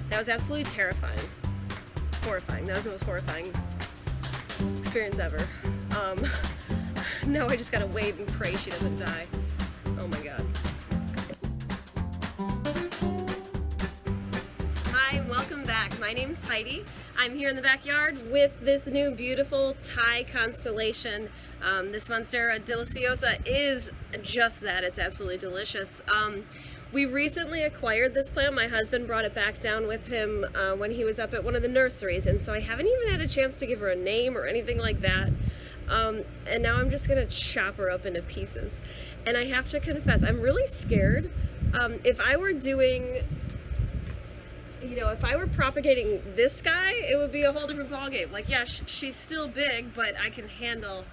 That was absolutely terrifying. Horrifying. That was the most horrifying experience ever. Now I just gotta wait and pray she doesn't die. Oh my god. Hi, welcome back. My name's Heidi. I'm here in the backyard with this new beautiful Thai constellation. This Monstera deliciosa is just that. It's absolutely delicious. We recently acquired this plant. My husband brought it back down with him when he was up at one of the nurseries, and so I haven't even had a chance to give her a name or anything like that. And now I'm just gonna chop her up into pieces. And I have to confess, I'm really scared. If I were doing, if I were propagating this guy, it would be a whole different ballgame. Like, yeah, she's still big, but I can handle,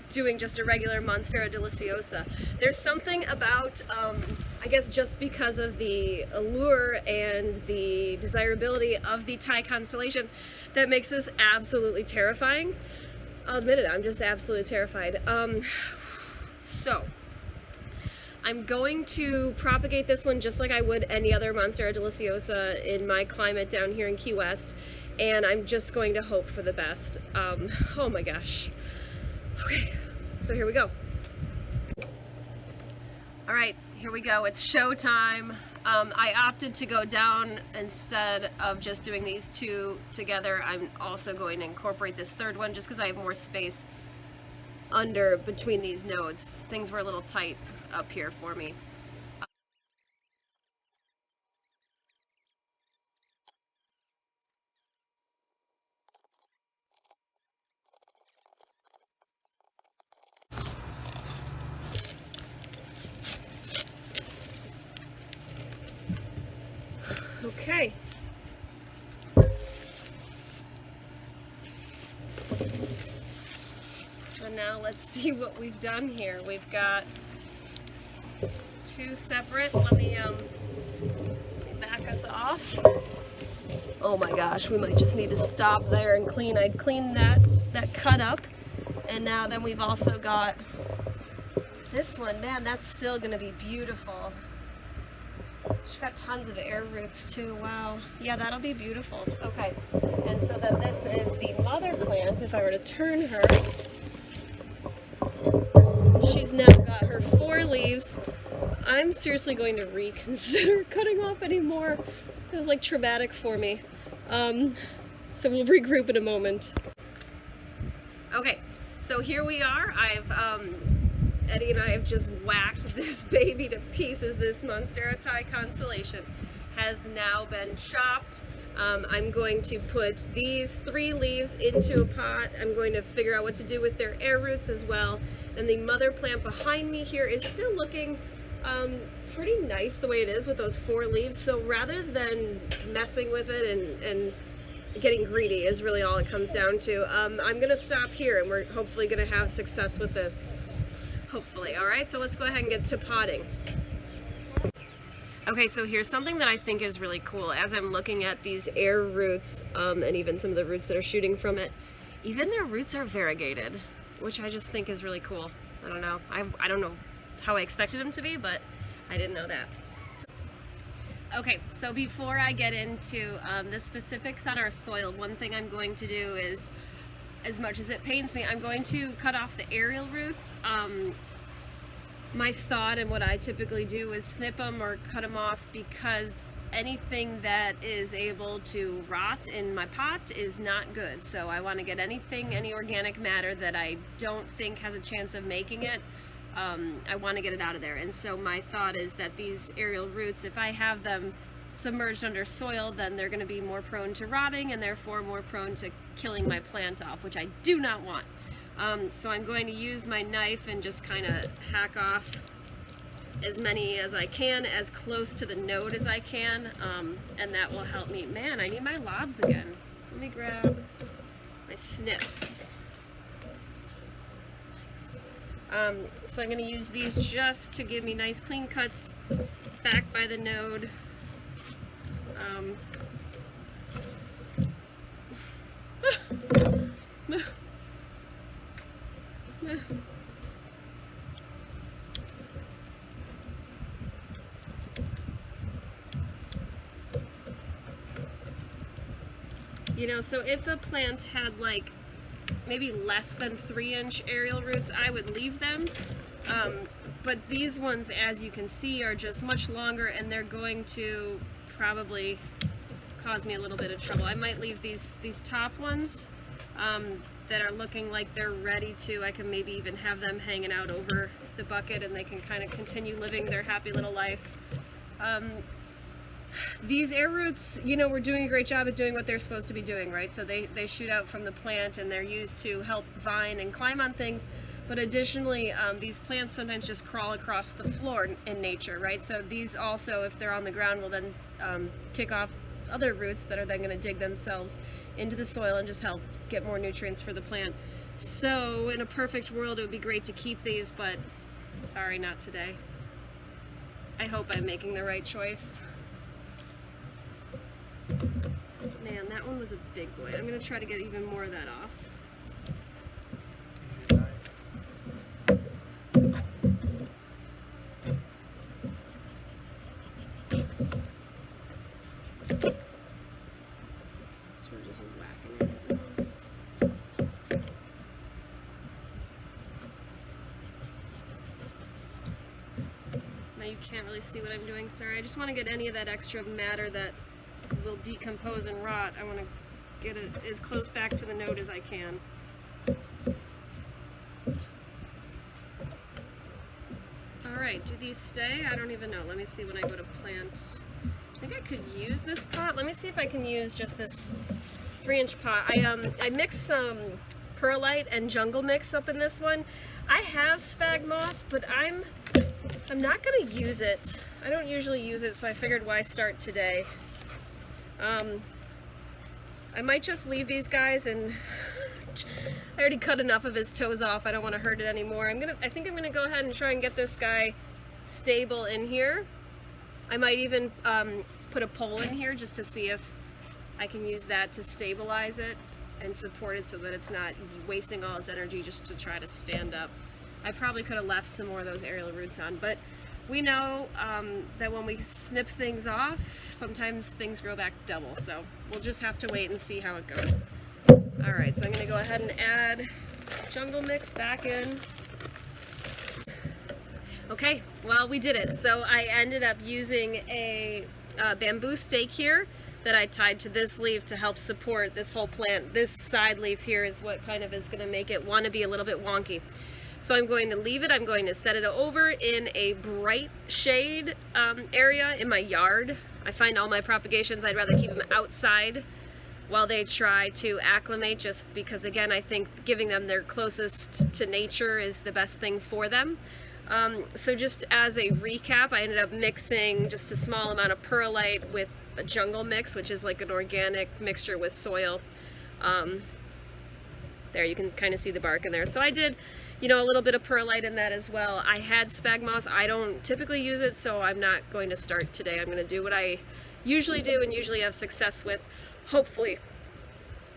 doing just a regular Monstera deliciosa. There's something about, I guess just because of the allure and the desirability of the Thai constellation, that makes this absolutely terrifying. I'll admit it, I'm just absolutely terrified. So, I'm going to propagate this one just like I would any other Monstera deliciosa in my climate down here in Key West, and I'm just going to hope for the best. Oh my gosh. Okay, so here we go. All right, here we go. It's show time. I opted to go down instead of just doing these two together. I'm also going to incorporate this third one just because I have more space between these nodes. Things were a little tight up here for me. Okay. So now let's see what we've done here. We've got two separate. Let me back us off. Oh my gosh, we might just need to stop there and clean. I'd cleaned that cut up, and now then we've also got this one. Man, that's still gonna be beautiful. She's got tons of air roots too. Wow. Yeah, that'll be beautiful. Okay. And so then this is the mother plant. If I were to turn her, she's now got her 4 leaves. I'm seriously going to reconsider cutting off any more. It was like traumatic for me. So we'll regroup in a moment. Okay, so here we are. Eddie and I have just whacked this baby to pieces. This Monstera Thai constellation has now been chopped. I'm going to put these 3 leaves into a pot. I'm going to figure out what to do with their air roots as well. And the mother plant behind me here is still looking pretty nice the way it is with those 4 leaves. So rather than messing with it and getting greedy is really all it comes down to, I'm gonna stop here, and we're hopefully gonna have success with this. Hopefully. All right, so let's go ahead and get to potting. Okay, so here's something that I think is really cool. As I'm looking at these air roots, and even some of the roots that are shooting from it, even their roots are variegated, which I just think is really cool. I don't know. I don't know how I expected them to be, but I didn't know that. Okay, so before I get into the specifics on our soil, one thing I'm going to do is, as much as it pains me, I'm going to cut off the aerial roots. My thought and what I typically do is snip them or cut them off, because anything that is able to rot in my pot is not good. So I want to get any organic matter that I don't think has a chance of making it, I want to get it out of there. And so my thought is that these aerial roots, if I have them submerged under soil, then they're going to be more prone to rotting and therefore more prone to killing my plant off, which I do not want. So I'm going to use my knife and just kind of hack off as many as I can, as close to the node as I can, and that will help me. Man, I need my lobs again. Let me grab my snips. So I'm going to use these just to give me nice clean cuts back by the node. You know, so if a plant had like maybe less than 3-inch aerial roots, I would leave them. But these ones, as you can see, are just much longer, and they're going to probably cause me a little bit of trouble. I might leave these top ones that are looking like they're ready to. I can maybe even have them hanging out over the bucket, and they can kind of continue living their happy little life. These air roots, you know, we're doing a great job at doing what they're supposed to be doing, right? So they shoot out from the plant, and they're used to help vine and climb on things. But additionally, these plants sometimes just crawl across the floor in nature, right? So these also, if they're on the ground, will then kick off other roots that are then going to dig themselves into the soil and just help get more nutrients for the plant. So in a perfect world, it would be great to keep these, but sorry, not today. I hope I'm making the right choice. Man, that one was a big boy. I'm going to try to get even more of that off. So we're just whacking it. Now you can't really see what I'm doing, sorry. I just want to get any of that extra matter that will decompose and rot. I want to get it as close back to the node as I can. Alright, do these stay? I don't even know. Let me see when I go to plant. I think I could use this pot. Let me see if I can use just this 3-inch pot. I mixed some perlite and jungle mix up in this one. I have sphagnum moss, but I'm not going to use it. I don't usually use it, so I figured why start today. I might just leave these guys, and I already cut enough of his toes off. I don't want to hurt it anymore. I think I'm gonna go ahead and try and get this guy stable in here. I might even put a pole in here just to see if I can use that to stabilize it and support it so that it's not wasting all its energy just to try to stand up. I probably could have left some more of those aerial roots on, but we know that when we snip things off, sometimes things grow back double, so we'll just have to wait and see how it goes. Alright, so I'm going to go ahead and add jungle mix back in. Okay, well, we did it. So I ended up using a bamboo stake here that I tied to this leaf to help support this whole plant. This side leaf here is what kind of is going to make it want to be a little bit wonky. So I'm going to leave it. I'm going to set it over in a bright shade area in my yard. I find all my propagations, I'd rather keep them outside while they try to acclimate, just because, again, I think giving them their closest to nature is the best thing for them. So just as a recap, I ended up mixing just a small amount of perlite with a jungle mix, which is like an organic mixture with soil. There, you can kind of see the bark in there. So I did, you know, a little bit of perlite in that as well. I had sphagnum moss. I don't typically use it, so I'm not going to start today. I'm going to do what I usually do and usually have success with. Hopefully,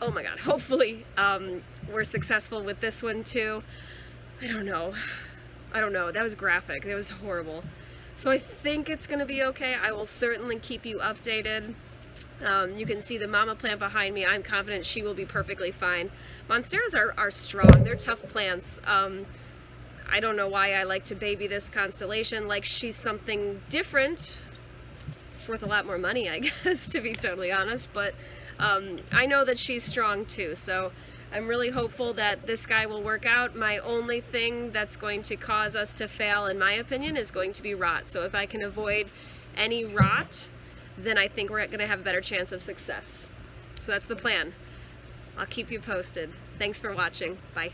oh my god, hopefully we're successful with this one too. I don't know, that was graphic, that was horrible. So I think it's gonna be okay. I will certainly keep you updated. You can see the mama plant behind me. I'm confident she will be perfectly fine. Monsteras are strong, they're tough plants. I don't know why I like to baby this constellation like she's something different. It's worth a lot more money, I guess, to be totally honest, but I know that she's strong too, so I'm really hopeful that this guy will work out. My only thing that's going to cause us to fail, in my opinion, is going to be rot. So if I can avoid any rot, then I think we're going to have a better chance of success. So that's the plan. I'll keep you posted. Thanks for watching. Bye.